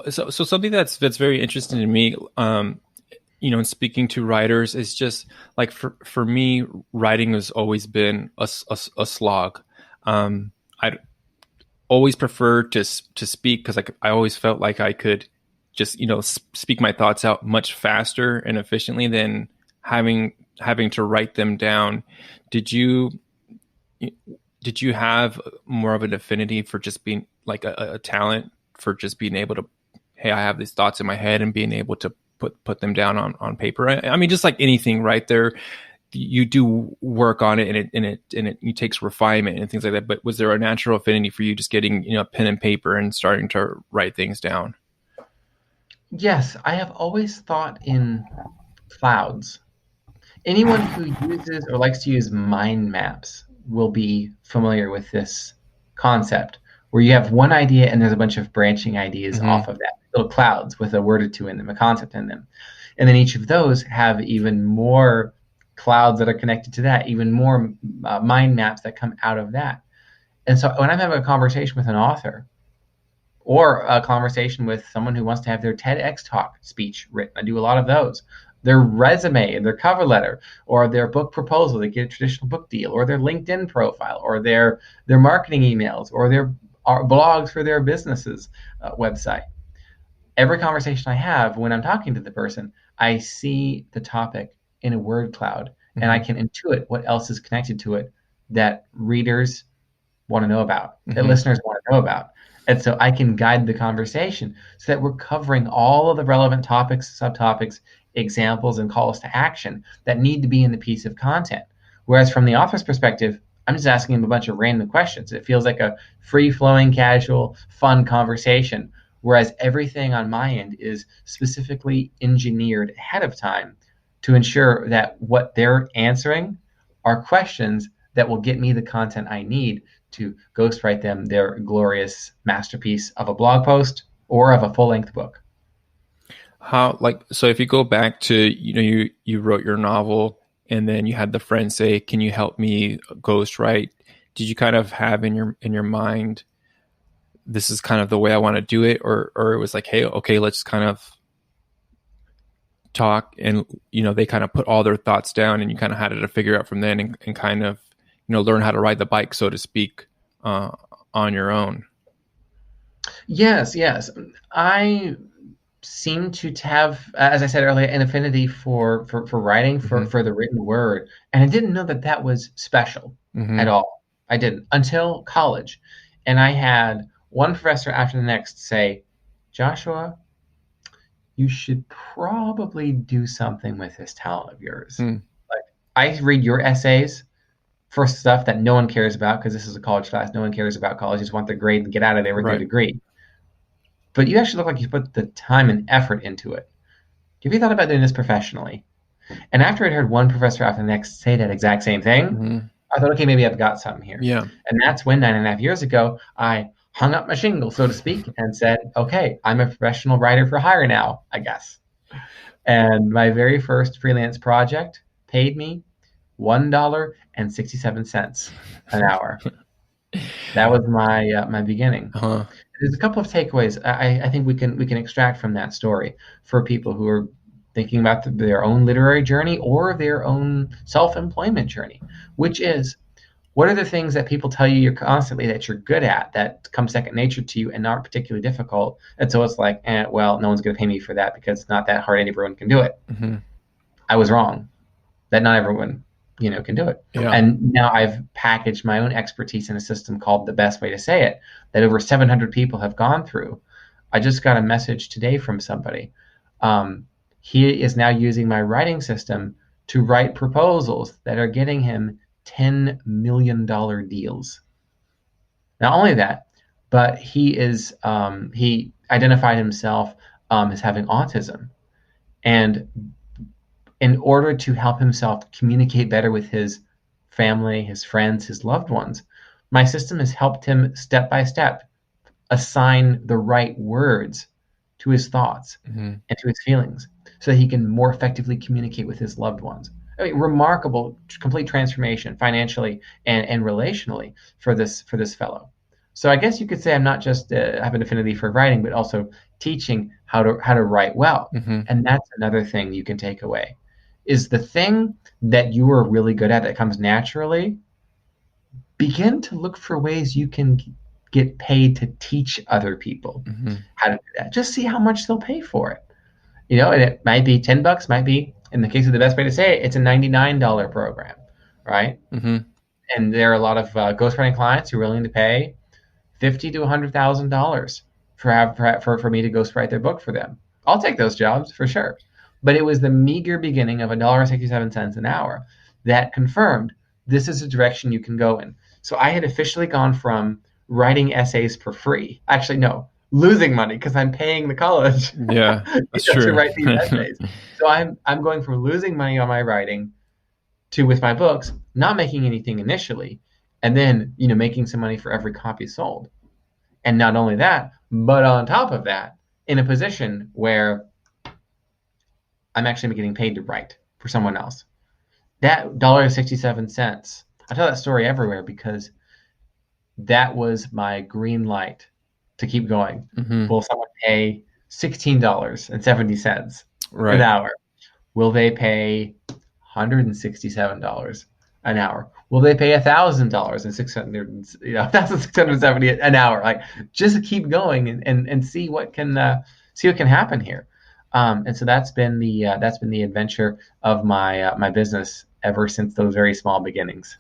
So something that's very interesting to me, in speaking to writers, is just like for me, writing has always been a slog. I always preferred to speak because I always felt like I could just speak my thoughts out much faster and efficiently than having to write them down. Did you did you have more of an affinity for just being like a talent for just being able to, hey, I have these thoughts in my head and being able to put them down on paper? I mean, just like anything, right? There, you do work on it, and it takes refinement and things like that. But was there a natural affinity for you just getting pen and paper and starting to write things down? Yes, I have always thought in clouds. Anyone who uses or likes to use mind maps will be familiar with this concept, where you have one idea and there's a bunch of branching ideas Mm-hmm. off of that, little clouds with a word or two in them, a concept in them. And then each of those have even more clouds that are connected to that, even more mind maps that come out of that. And so when I'm having a conversation with an author, or a conversation with someone who wants to have their TEDx talk speech written. I do a lot of those. Their resume, their cover letter, or their book proposal, they get a traditional book deal, or their LinkedIn profile, or their marketing emails, or their blogs for their businesses website. Every conversation I have when I'm talking to the person, I see the topic in a word cloud, and I Mm-hmm. can intuit what else is connected to it that readers want to know about, that Mm-hmm. listeners want to know about. And so I can guide the conversation so that we're covering all of the relevant topics, subtopics, examples, and calls to action that need to be in the piece of content. Whereas from the author's perspective, I'm just asking him a bunch of random questions. It feels like a free flowing, casual, fun conversation. Whereas everything on my end is specifically engineered ahead of time to ensure that what they're answering are questions that will get me the content I need to ghostwrite them their glorious masterpiece of a blog post or of a full length book. How, like, so if you go back to, you wrote your novel and then you had the friend say, can you help me ghostwrite? Did you kind of have in your mind, this is kind of the way I want to do it, or it was like, hey, okay, let's kind of talk, and they kind of put all their thoughts down and you kind of had to figure out from then, and kind of learn how to ride the bike, so to speak, uh, on your own. Yes, yes. I seem to have, as I said earlier, an affinity for writing, Mm-hmm. for the written word. And I didn't know that that was special at Mm-hmm. all. I didn't until college. And I had one professor after the next say, Joshua, you should probably do something with this talent of yours. Mm. Like, I read your essays for stuff that no one cares about because this is a college class. No one cares about college. Just want the grade and get out of there with their Right. degree. But you actually look like you put the time and effort into it. Have you thought about doing this professionally? And after I'd heard one professor after the next say that exact same thing, Mm-hmm. I thought, okay, maybe I've got something here. Yeah. And that's when 9.5 years ago, I hung up my shingle, so to speak, and said, okay, I'm a professional writer for hire now, I guess. And my very first freelance project paid me $1.67 an hour. That was my beginning. Uh-huh. There's a couple of takeaways I think we can extract from that story for people who are thinking about their own literary journey or their own self-employment journey, which is, what are the things that people tell you you're constantly that you're good at that come second nature to you and aren't particularly difficult? And so it's like, well, no one's going to pay me for that because it's not that hard. Everyone can do it. Mm-hmm. I was wrong. That not everyone, can do it. Yeah. And now I've packaged my own expertise in a system called The Best Way to Say It that over 700 people have gone through. I just got a message today from somebody. Um, he is now using my writing system to write proposals that are getting him $10 million deals. Not only that, but he identified himself as having autism, and in order to help himself communicate better with his family, his friends, his loved ones, my system has helped him step by step assign the right words to his thoughts Mm-hmm. and to his feelings so that he can more effectively communicate with his loved ones. I mean, remarkable, complete transformation financially and relationally for this fellow. So I guess you could say I'm not just have an affinity for writing, but also teaching how to write well. Hmm. And that's another thing you can take away is the thing that you are really good at that comes naturally. Begin to look for ways you can get paid to teach other people Hmm. how to do that. Just see how much they'll pay for it. And it might be $10, might be, in the case of the best way to say it, it's a $99 program, right? Hmm. And there are a lot of ghostwriting clients who are willing to pay fifty to $100,000 for me to ghostwrite their book for them. I'll take those jobs for sure. But it was the meager beginning of $1.67 an hour that confirmed this is a direction you can go in. So I had officially gone from writing essays for free. Actually, no, losing money because I'm paying the college Yeah, that's to true. write these essays. So I'm going from losing money on my writing to with my books, not making anything initially, and then making some money for every copy sold. And not only that, but on top of that, in a position where I'm actually getting paid to write for someone else. That $1.67, I tell that story everywhere because that was my green light to keep going. Hmm. Will someone pay $16.70 an Right. hour? Will they pay $167 an hour? Will they pay $1,000 and 600, 1,670 an hour? Like, just keep going and see what can happen here. And so that's been the adventure of my business ever since those very small beginnings.